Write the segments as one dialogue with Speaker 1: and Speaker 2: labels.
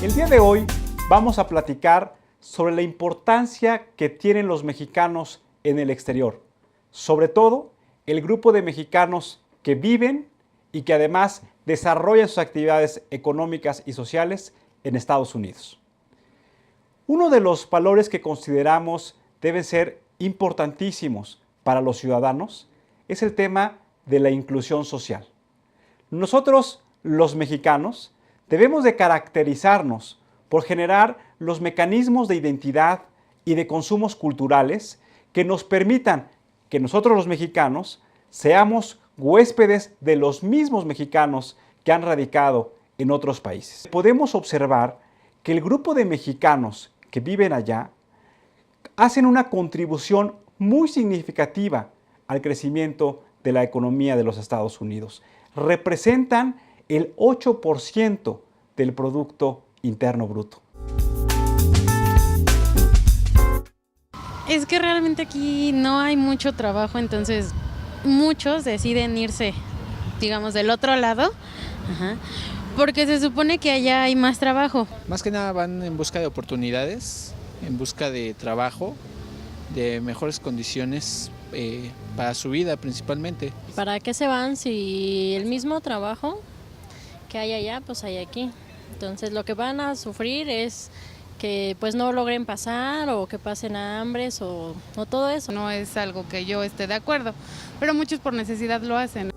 Speaker 1: El día de hoy vamos a platicar sobre la importancia que tienen los mexicanos en el exterior, sobre todo el grupo de mexicanos que viven y que además desarrollan sus actividades económicas y sociales en Estados Unidos. Uno de los valores que consideramos deben ser importantísimos para los ciudadanos es el tema de la inclusión social. Nosotros, los mexicanos, debemos de caracterizarnos por generar los mecanismos de identidad y de consumos culturales que nos permitan que nosotros los mexicanos seamos huéspedes de los mismos mexicanos que han radicado en otros países. Podemos observar que el grupo de mexicanos que viven allá hacen una contribución muy significativa al crecimiento de la economía de los Estados Unidos. Representan el 8% del Producto Interno Bruto.
Speaker 2: Es que realmente aquí no hay mucho trabajo, entonces muchos deciden irse, digamos, del otro lado, porque se supone que allá hay más trabajo.
Speaker 3: Más que nada van en busca de oportunidades, en busca de trabajo, de mejores condiciones para su vida principalmente.
Speaker 4: ¿Para qué se van si el mismo trabajo que hay allá, pues hay aquí? Entonces lo que van a sufrir es que pues no logren pasar o que pasen hambres o todo eso.
Speaker 5: No es algo que yo esté de acuerdo, pero muchos por necesidad lo hacen.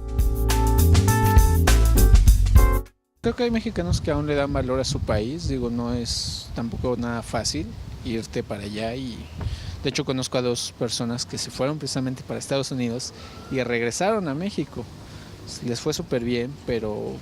Speaker 3: Creo que hay mexicanos que aún le dan valor a su país, digo, no es tampoco nada fácil irte para allá y de hecho conozco a dos personas que se fueron precisamente para Estados Unidos y regresaron a México. Les fue súper bien, pero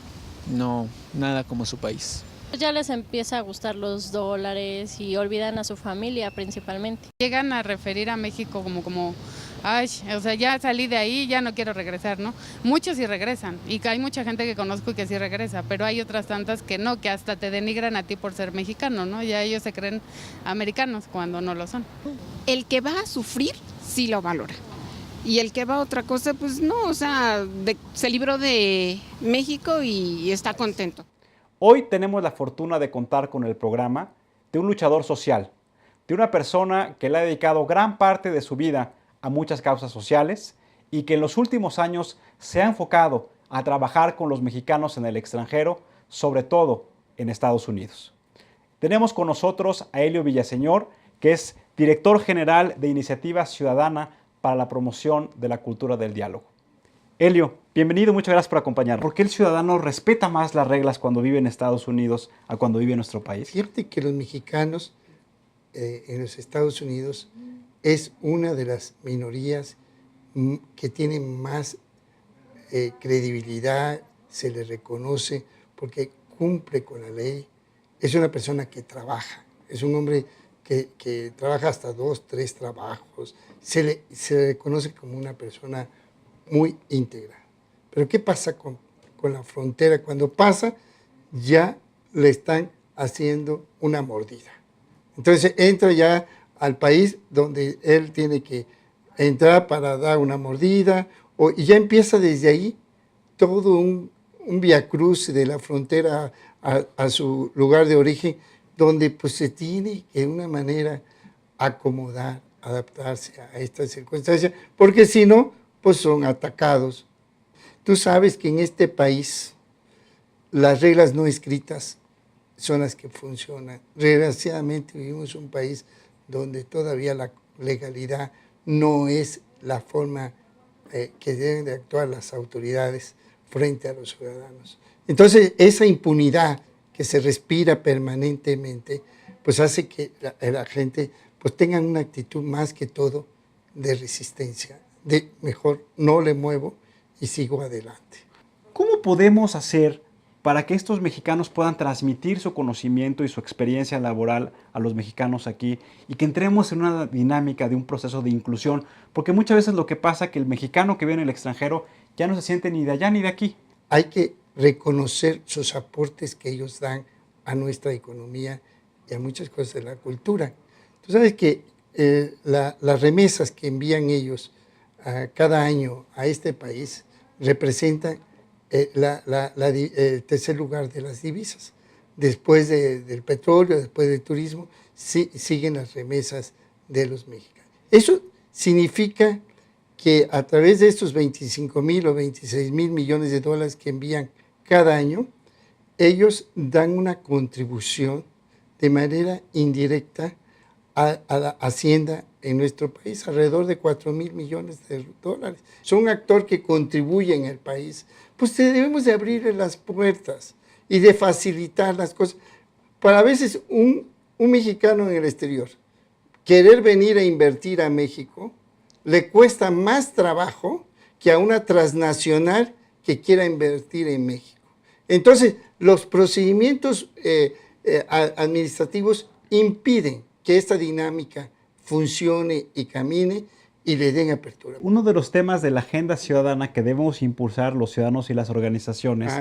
Speaker 3: no, nada como su país.
Speaker 4: Ya les empieza a gustar los dólares y olvidan a su familia principalmente.
Speaker 5: Llegan a referir a México como ay, o sea, ya salí de ahí, ya no quiero regresar, ¿no? Muchos sí regresan y hay mucha gente que conozco y que sí regresa, pero hay otras tantas que no, que hasta te denigran a ti por ser mexicano, ¿no? Ya ellos se creen americanos cuando no lo son.
Speaker 6: El que va a sufrir sí lo valora. Y el que va a otra cosa, pues no, o sea, se libró de México y está contento.
Speaker 1: Hoy tenemos la fortuna de contar con el programa de un luchador social, de una persona que le ha dedicado gran parte de su vida a muchas causas sociales y que en los últimos años se ha enfocado a trabajar con los mexicanos en el extranjero, sobre todo en Estados Unidos. Tenemos con nosotros a Helio Villaseñor, que es director general de Iniciativa Ciudadana para la Promoción de la Cultura del Diálogo. Helio, bienvenido, muchas gracias por acompañarnos. ¿Por qué el ciudadano respeta más las reglas cuando vive en Estados Unidos a cuando vive en nuestro país?
Speaker 7: Fíjate que los mexicanos en los Estados Unidos es una de las minorías que tienen más credibilidad, se le reconoce porque cumple con la ley. Es una persona que trabaja, es un hombre que trabaja hasta 2, 3 trabajos. Se le reconoce como una persona muy íntegra. Pero ¿qué pasa con la frontera? Cuando pasa, ya le están haciendo una mordida. Entonces entra ya al país donde él tiene que entrar para dar una mordida, y ya empieza desde ahí todo un viacruz de la frontera a su lugar de origen, donde pues se tiene que de una manera acomodar, adaptarse a estas circunstancias, porque si no, pues son atacados. Tú sabes que en este país las reglas no escritas son las que funcionan. Desgraciadamente vivimos en un país donde todavía la legalidad no es la forma que deben de actuar las autoridades frente a los ciudadanos. Entonces, esa impunidad que se respira permanentemente, pues hace que la gente pues tenga una actitud más que todo de resistencia, de mejor no le muevo y sigo adelante.
Speaker 1: ¿Cómo podemos hacer para que estos mexicanos puedan transmitir su conocimiento y su experiencia laboral a los mexicanos aquí y que entremos en una dinámica de un proceso de inclusión? Porque muchas veces lo que pasa es que el mexicano que viene en el extranjero ya no se siente ni de allá ni de aquí.
Speaker 7: Hay que reconocer sus aportes que ellos dan a nuestra economía y a muchas cosas de la cultura. Tú sabes que las remesas que envían ellos cada año a este país representan el tercer lugar de las divisas. después del petróleo, después del turismo, siguen las remesas de los mexicanos. Eso significa que a través de estos 25,000 o 26,000 millones de dólares que envían cada año, ellos dan una contribución de manera indirecta a la hacienda en nuestro país, alrededor de 4,000 millones de dólares. Son un actor que contribuye en el país. Pues debemos de abrirle las puertas y de facilitar las cosas. Para a veces un mexicano en el exterior querer venir a invertir a México le cuesta más trabajo que a una transnacional que quiera invertir en México. Entonces, los procedimientos administrativos impiden que esta dinámica funcione y camine y le den apertura.
Speaker 1: Uno de los temas de la agenda ciudadana que debemos impulsar los ciudadanos y las organizaciones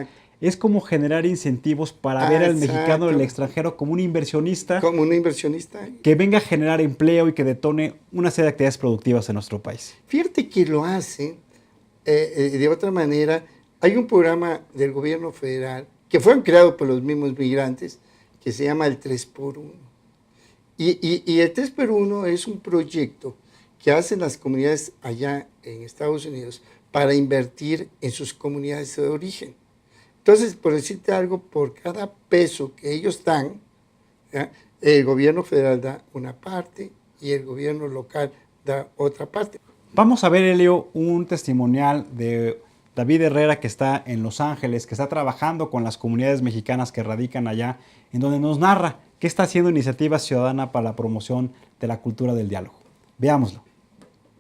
Speaker 1: es cómo generar incentivos para ver al mexicano en el extranjero como un inversionista.
Speaker 7: Como un inversionista.
Speaker 1: Que venga a generar empleo y que detone una serie de actividades productivas en nuestro país.
Speaker 7: Fíjate que lo hace de otra manera. Hay un programa del gobierno federal que fue creado por los mismos migrantes que se llama el 3x1. Y el 3x1 es un proyecto que hacen las comunidades allá en Estados Unidos para invertir en sus comunidades de origen. Entonces, por decirte algo, por cada peso que ellos dan, ¿ya?, el gobierno federal da una parte y el gobierno local da otra parte.
Speaker 1: Vamos a ver, Elio, un testimonial de David Herrera, que está en Los Ángeles, que está trabajando con las comunidades mexicanas que radican allá, en donde nos narra qué está haciendo Iniciativa Ciudadana para la promoción de la cultura del diálogo. Veámoslo.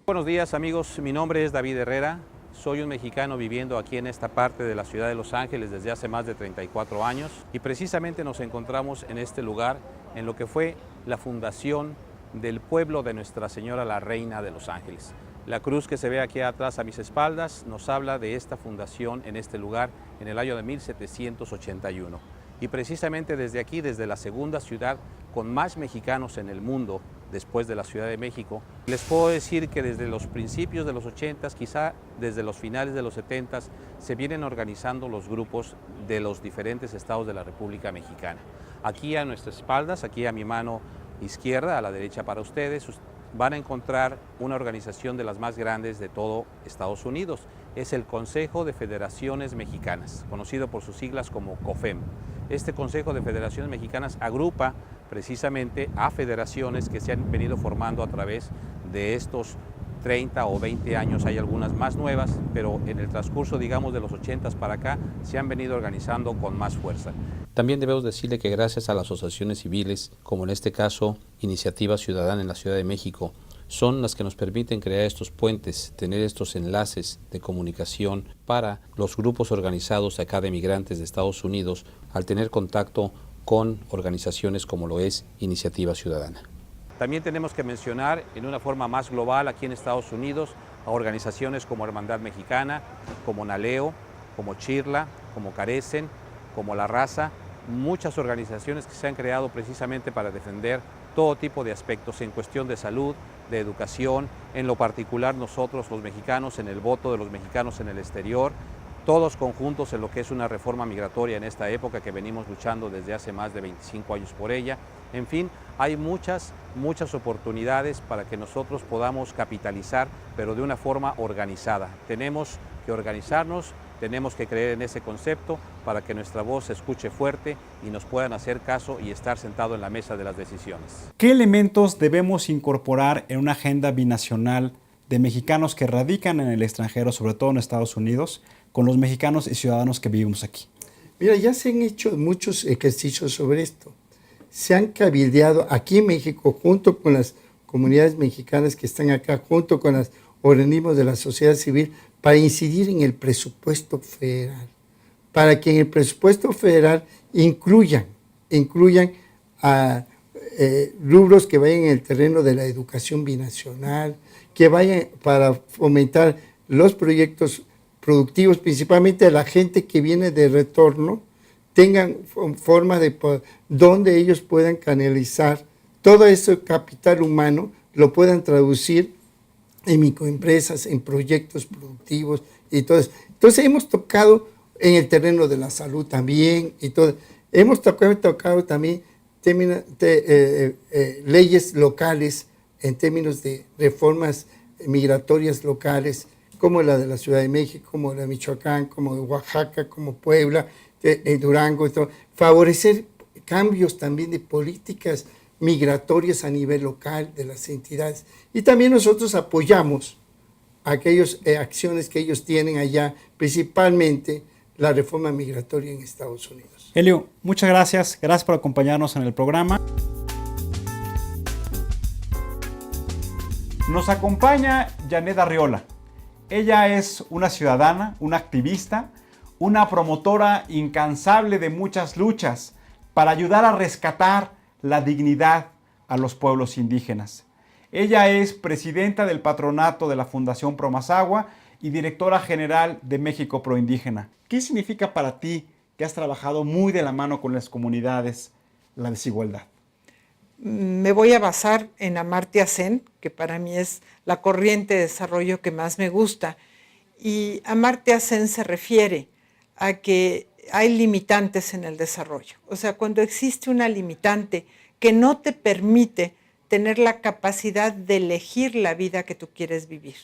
Speaker 8: Buenos días, amigos. Mi nombre es David Herrera. Soy un mexicano viviendo aquí en esta parte de la ciudad de Los Ángeles desde hace más de 34 años y precisamente nos encontramos en este lugar, en lo que fue la fundación del pueblo de Nuestra Señora la Reina de Los Ángeles. La cruz que se ve aquí atrás a mis espaldas nos habla de esta fundación en este lugar en el año de 1781. Y precisamente desde aquí, desde la segunda ciudad con más mexicanos en el mundo, después de la Ciudad de México, les puedo decir que desde los principios de los 80s, quizá desde los finales de los 70s, se vienen organizando los grupos de los diferentes estados de la República Mexicana. Aquí a nuestras espaldas, aquí a mi mano izquierda, a la derecha para ustedes, van a encontrar una organización de las más grandes de todo Estados Unidos. Es el Consejo de Federaciones Mexicanas, conocido por sus siglas como COFEM. Este Consejo de Federaciones Mexicanas agrupa precisamente a federaciones que se han venido formando a través de estos 30 o 20 años. Hay algunas más nuevas, pero en el transcurso, digamos, de los 80s para acá, se han venido organizando con más fuerza. También debemos decirle que gracias a las asociaciones civiles, como en este caso Iniciativa Ciudadana en la Ciudad de México, son las que nos permiten crear estos puentes, tener estos enlaces de comunicación para los grupos organizados acá de migrantes de Estados Unidos al tener contacto con organizaciones como lo es Iniciativa Ciudadana. También tenemos que mencionar en una forma más global aquí en Estados Unidos a organizaciones como Hermandad Mexicana, como NALEO, como CHIRLA, como Carecen, como La Raza, muchas organizaciones que se han creado precisamente para defender todo tipo de aspectos en cuestión de salud, de educación, en lo particular nosotros los mexicanos, en el voto de los mexicanos en el exterior, todos conjuntos en lo que es una reforma migratoria en esta época que venimos luchando desde hace más de 25 años por ella. En fin, hay muchas oportunidades para que nosotros podamos capitalizar, pero de una forma organizada. Tenemos que organizarnos, tenemos que creer en ese concepto para que nuestra voz se escuche fuerte y nos puedan hacer caso y estar sentado en la mesa de las decisiones.
Speaker 1: ¿Qué elementos debemos incorporar en una agenda binacional de mexicanos que radican en el extranjero, sobre todo en Estados Unidos, con los mexicanos y ciudadanos que vivimos aquí?
Speaker 7: Mira, ya se han hecho muchos ejercicios sobre esto. Se han cabildeado aquí en México junto con las comunidades mexicanas que están acá, junto con los organismos de la sociedad civil, para incidir en el presupuesto federal, para que en el presupuesto federal incluyan a rubros que vayan en el terreno de la educación binacional, que vayan para fomentar los proyectos productivos, principalmente de la gente que viene de retorno, tengan forma de donde ellos puedan canalizar todo ese capital humano, lo puedan traducir en microempresas, en proyectos productivos y todo eso. Entonces hemos tocado en el terreno de la salud también y todo. Hemos tocado también leyes locales en términos de reformas migratorias locales, como la de la Ciudad de México, como la de Michoacán, como de Oaxaca, como Puebla, Durango, favorecer cambios también de políticas migratorias a nivel local de las entidades. Y también nosotros apoyamos aquellas acciones que ellos tienen allá, principalmente la reforma migratoria en Estados Unidos.
Speaker 1: Helio, muchas gracias. Gracias por acompañarnos en el programa. Nos acompaña Janet Arriola. Ella es una ciudadana, una activista, una promotora incansable de muchas luchas para ayudar a rescatar la dignidad a los pueblos indígenas. Ella es presidenta del patronato de la Fundación Promazagua y directora general de México Proindígena. ¿Qué significa para ti, que has trabajado muy de la mano con las comunidades, la desigualdad?
Speaker 9: Me voy a basar en Amartya Sen, que para mí es la corriente de desarrollo que más me gusta. Y Amartya Sen se refiere a que hay limitantes en el desarrollo. O sea, cuando existe una limitante que no te permite tener la capacidad de elegir la vida que tú quieres vivir.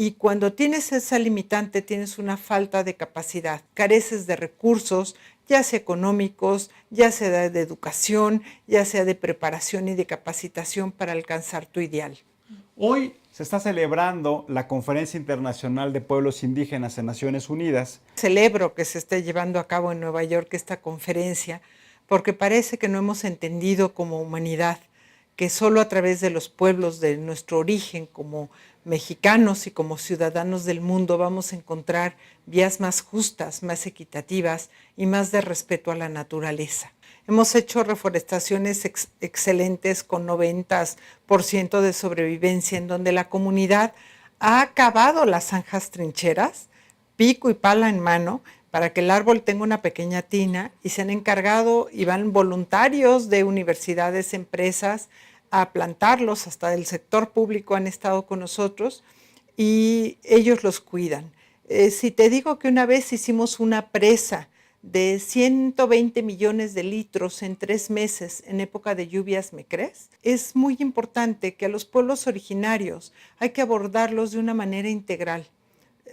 Speaker 9: Y cuando tienes esa limitante, tienes una falta de capacidad, careces de recursos, ya sea económicos, ya sea de educación, ya sea de preparación y de capacitación para alcanzar tu ideal.
Speaker 1: Hoy se está celebrando la Conferencia Internacional de Pueblos Indígenas en Naciones Unidas.
Speaker 9: Celebro que se esté llevando a cabo en Nueva York esta conferencia, porque parece que no hemos entendido como humanidad que solo a través de los pueblos de nuestro origen como mexicanos y como ciudadanos del mundo vamos a encontrar vías más justas, más equitativas y más de respeto a la naturaleza. Hemos hecho reforestaciones excelentes con 90% de sobrevivencia, en donde la comunidad ha acabado las zanjas trincheras, pico y pala en mano, para que el árbol tenga una pequeña tina, y se han encargado y van voluntarios de universidades, empresas, a plantarlos, hasta del sector público han estado con nosotros y ellos los cuidan. Si te digo que una vez hicimos una presa de 120 millones de litros en 3 meses en época de lluvias, ¿me crees? Es muy importante que a los pueblos originarios hay que abordarlos de una manera integral.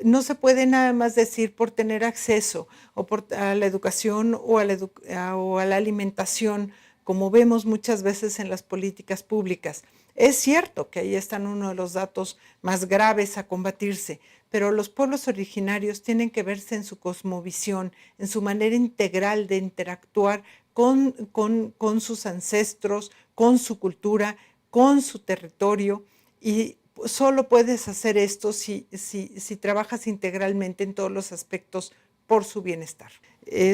Speaker 9: No se puede nada más decir por tener acceso a la educación o a la alimentación, como vemos muchas veces en las políticas públicas. Es cierto que ahí están uno de los datos más graves a combatirse, pero los pueblos originarios tienen que verse en su cosmovisión, en su manera integral de interactuar con sus ancestros, con su cultura, con su territorio, y solo puedes hacer esto si trabajas integralmente en todos los aspectos por su bienestar.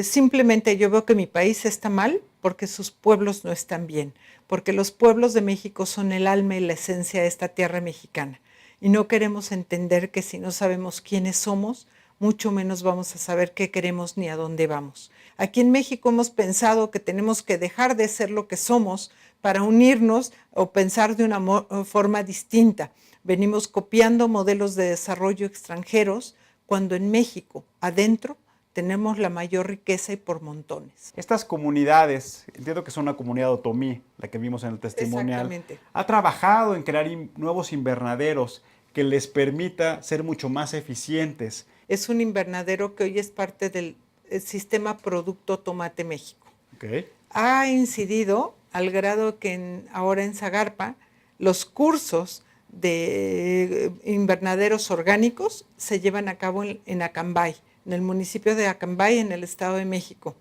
Speaker 9: Simplemente yo veo que mi país está mal porque sus pueblos no están bien, porque los pueblos de México son el alma y la esencia de esta tierra mexicana. Y no queremos entender que si no sabemos quiénes somos, mucho menos vamos a saber qué queremos ni a dónde vamos. Aquí en México hemos pensado que tenemos que dejar de ser lo que somos para unirnos o pensar de una forma distinta. Venimos copiando modelos de desarrollo extranjeros cuando en México, adentro, tenemos la mayor riqueza y por montones.
Speaker 1: Estas comunidades, entiendo que son una comunidad otomí, la que vimos en el testimonial,
Speaker 9: Exactamente.
Speaker 1: ha trabajado en crear nuevos invernaderos que les permita ser mucho más eficientes.
Speaker 9: Es un invernadero que hoy es parte del sistema Producto Tomate México.
Speaker 1: Okay.
Speaker 9: Ha incidido al grado que ahora en Zagarpa los cursos de invernaderos orgánicos se llevan a cabo en Acambay, en el municipio de Acambay, en el Estado de México.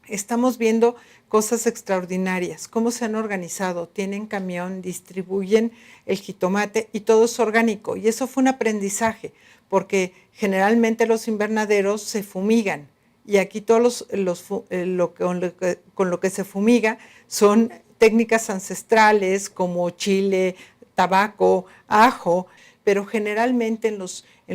Speaker 9: Estamos viendo cosas extraordinarias, cómo se han organizado, tienen camión, distribuyen el jitomate y todo es orgánico. Y eso fue un aprendizaje, porque generalmente los invernaderos se fumigan y aquí todos con lo que se fumiga son técnicas ancestrales como chile, tabaco, ajo, pero generalmente en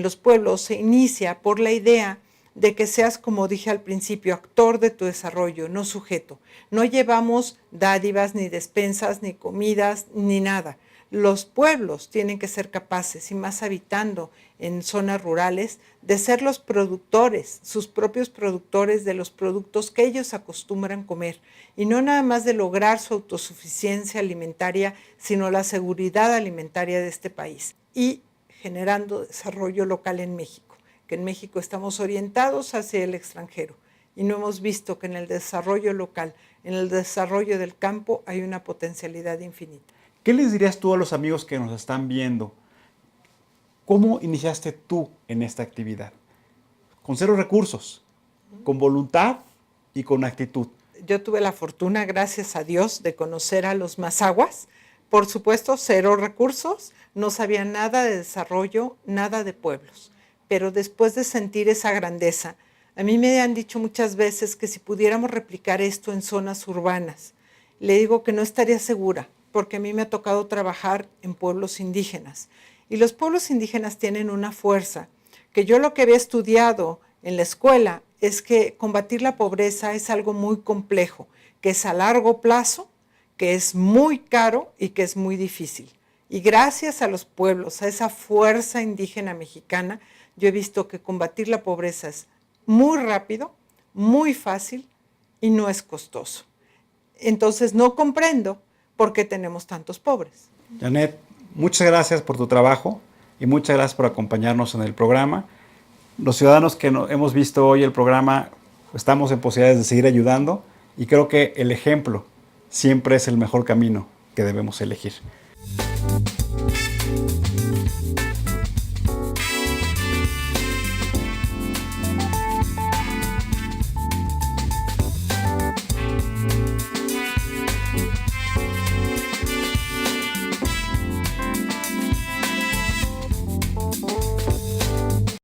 Speaker 9: los pueblos se inicia por la idea de que seas, como dije al principio, actor de tu desarrollo, no sujeto. No llevamos dádivas, ni despensas, ni comidas, ni nada. Los pueblos tienen que ser capaces, y más habitando en zonas rurales, de ser los productores, sus propios productores de los productos que ellos acostumbran comer, y no nada más de lograr su autosuficiencia alimentaria, sino la seguridad alimentaria de este país, y generando desarrollo local en México, que en México estamos orientados hacia el extranjero, y no hemos visto que en el desarrollo local, en el desarrollo del campo, hay una potencialidad infinita.
Speaker 1: ¿Qué les dirías tú a los amigos que nos están viendo? ¿Cómo iniciaste tú en esta actividad? Con 0 recursos, con voluntad y con actitud.
Speaker 9: Yo tuve la fortuna, gracias a Dios, de conocer a los Mazaguas. Por supuesto, 0 recursos, no sabía nada de desarrollo, nada de pueblos. Pero después de sentir esa grandeza, a mí me han dicho muchas veces que si pudiéramos replicar esto en zonas urbanas, le digo que no estaría segura, porque a mí me ha tocado trabajar en pueblos indígenas. Y los pueblos indígenas tienen una fuerza, que yo lo que había estudiado en la escuela es que combatir la pobreza es algo muy complejo, que es a largo plazo, que es muy caro y que es muy difícil. Y gracias a los pueblos, a esa fuerza indígena mexicana, yo he visto que combatir la pobreza es muy rápido, muy fácil y no es costoso. Entonces no comprendo por qué tenemos tantos pobres.
Speaker 1: Janet, muchas gracias por tu trabajo y muchas gracias por acompañarnos en el programa. Los ciudadanos que hemos visto hoy el programa estamos en posibilidades de seguir ayudando y creo que el ejemplo siempre es el mejor camino que debemos elegir.